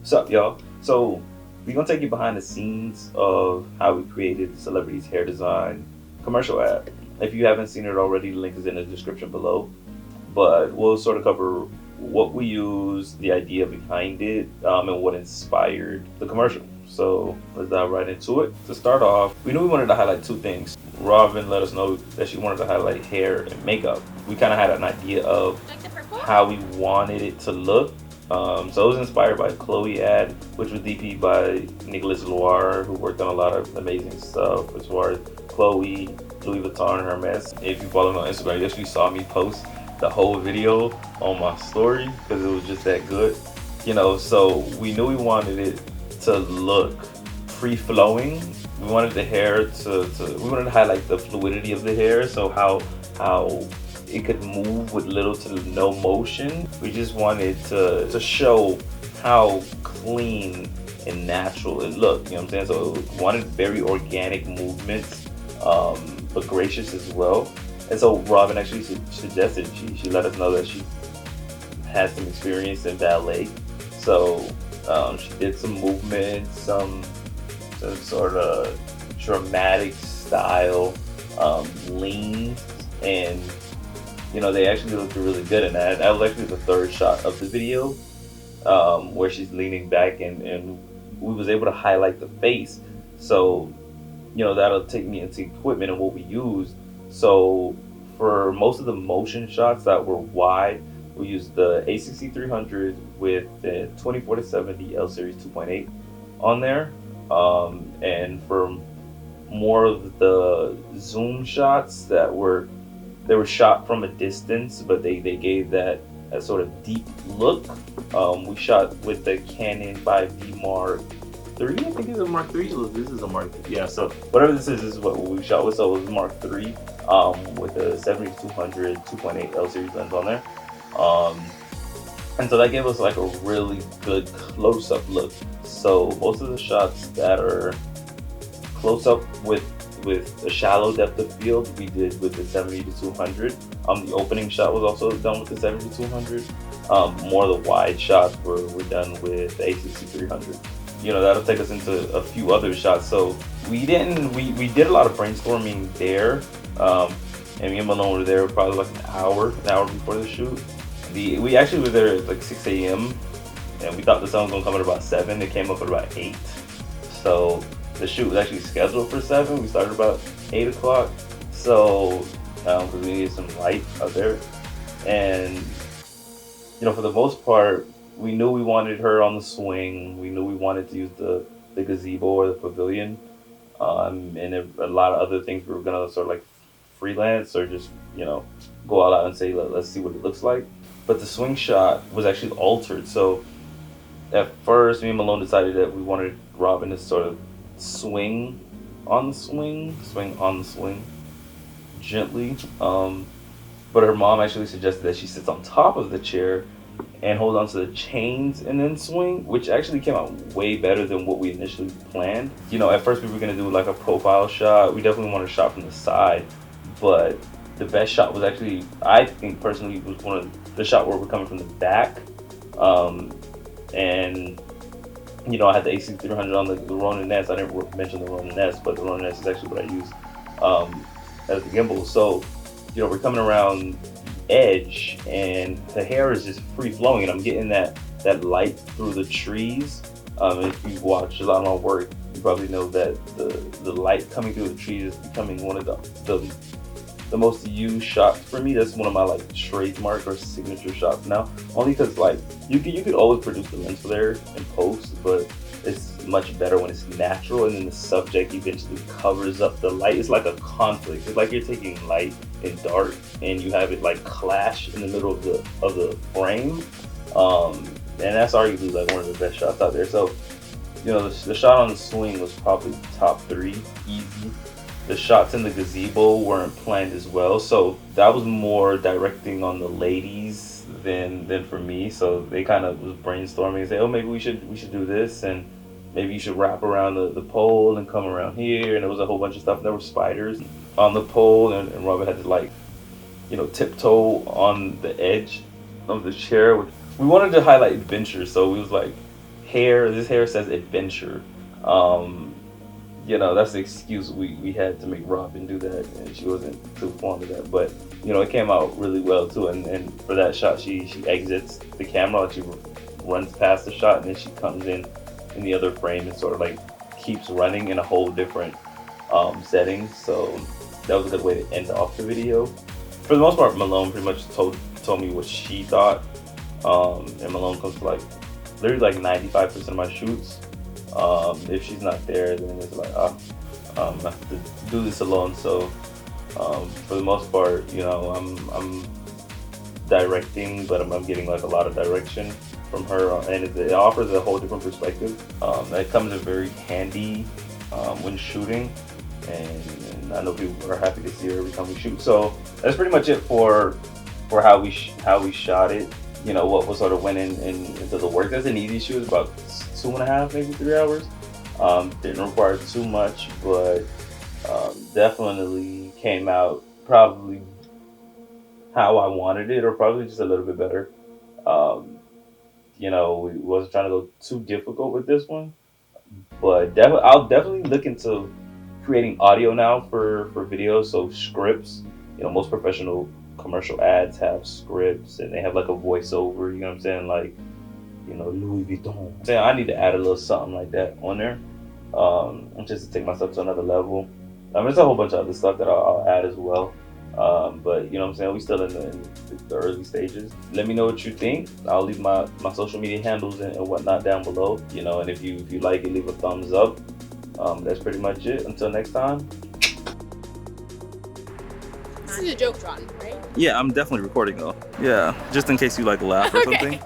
What's up, y'all? So, we're gonna take you behind the scenes of how we created the celebrity's hair design commercial ad. If you haven't seen it already, the link is in the description below. But we'll sort of cover what we use, the idea behind it, and what inspired the commercial. So let's dive right into it. To start off, we knew we wanted to highlight two things. Robin let us know that she wanted to highlight hair and makeup. We kind of had an idea of how we wanted it to look. So it was inspired by Chloe ad, which was DP by Nicolas Loir, who worked on a lot of amazing stuff as far as Chloe, Louis Vuitton, and Hermes. If you follow me on Instagram, you actually saw me post the whole video on my story because it was just that good. So we knew we wanted it to look free flowing. We wanted the hair we wanted to highlight the fluidity of the hair, so how it could move with little to no motion. We just wanted to show how clean and natural it looked, you know what I'm saying? So we wanted very organic movements, but gracious as well. And so Robin actually suggested, she let us know that she had some experience in ballet. So she did some movements, some sort of dramatic style leans, and they actually looked really good in that. That was actually the third shot of the video, where she's leaning back, and we was able to highlight the face. So that'll take me into equipment and what we used. So for most of the motion shots that were wide, we used the A6300 with the 24-70 L Series 2.8 on there. And for more of the zoom shots they were shot from a distance, but they gave that sort of deep look. We shot with the Canon 5D Mark III. I think it's a Mark III. This is a Mark III. Yeah, so whatever this is what we shot with. So it was Mark III with a 7200 2.8 L series lens on there. And so that gave us like a really good close-up look. So most of the shots that are close-up with a shallow depth of field, we did with the 70-200. The opening shot was also done with the 70-200. More of the wide shots were done with the A6300. That'll take us into a few other shots. So we did a lot of brainstorming there. And me and Malone were there probably like an hour before the shoot. We actually were there at like 6 a.m. and we thought the sun was gonna come at about 7. It came up at about 8. So the shoot was actually scheduled for 7. We started about 8 o'clock. So because we needed some light out there. And for the most part, we knew we wanted her on the swing. We knew we wanted to use the gazebo or the pavilion. And a lot of other things we were gonna sort of like freelance or just go all out and say let's see what it looks like. But the swing shot was actually altered. So at first, me and Malone decided that we wanted Robin to sort of swing on the swing gently. But her mom actually suggested that she sits on top of the chair and hold on to the chains and then swing, which actually came out way better than what we initially planned. At first we were gonna do like a profile shot. We definitely wanted a shot from the side, but the best shot was actually, I think personally, was one of the shot where we're coming from the back. And I had the AC300 on the Ronin S. I didn't mention the Ronin S, but the Ronin S is actually what I use as the gimbal. So we're coming around the edge and the hair is just free flowing, and I'm getting that light through the trees. If you watch a lot of my work, you probably know that the light coming through the trees is becoming one of the most used shots for me. That's one of my like trademark or signature shots now. Only because like you could always produce the lens flare in post, but it's much better when it's natural and then the subject eventually covers up the light. It's like a conflict. It's like you're taking light and dark and you have it like clash in the middle of the frame. And that's arguably like one of the best shots out there. So the shot on the swing was probably top 3, easy. The shots in the gazebo weren't planned as well, so that was more directing on the ladies than for me. So they kind of was brainstorming and say, oh, maybe we should do this, and maybe you should wrap around the pole and come around here. And there was a whole bunch of stuff. There were spiders on the pole, and Robert had to like tiptoe on the edge of the chair. We wanted to highlight adventure, so we was like hair. This hair says adventure. Um, that's the excuse we had to make Robin do that, and she wasn't too fond of that. But it came out really well too. And for that shot, she exits the camera, like she runs past the shot, and then she comes in the other frame and sort of like keeps running in a whole different setting. So that was a good way to end off the video. For the most part, Malone pretty much told me what she thought. And Malone comes to like literally like 95% of my shoots. If she's not there, then it's like, I have to do this alone. So for the most part, I'm directing, but I'm getting like a lot of direction from her, and it offers a whole different perspective. That comes in very handy when shooting, and I know people are happy to see her every time we shoot. So that's pretty much it for how we shot it. What sort of went into the work. That's an easy shoot, about 2.5, maybe 3 hours. Didn't require too much, but definitely came out probably how I wanted it, or probably just a little bit better. We wasn't trying to go too difficult with this one, but I'll definitely look into creating audio now for videos. So scripts, most professional commercial ads have scripts, and they have like a voiceover. You know what I'm saying? Like, Louis Vuitton. I need to add a little something like that on there, just to take myself to another level. There's a whole bunch of other stuff that I'll add as well. But you know what I'm saying? We still in the early stages. Let me know what you think. I'll leave my social media handles and whatnot down below. And if you like it, leave a thumbs up. That's pretty much it. Until next time. This is a joke, John, right? Yeah, I'm definitely recording though. Yeah, just in case you like laugh or something.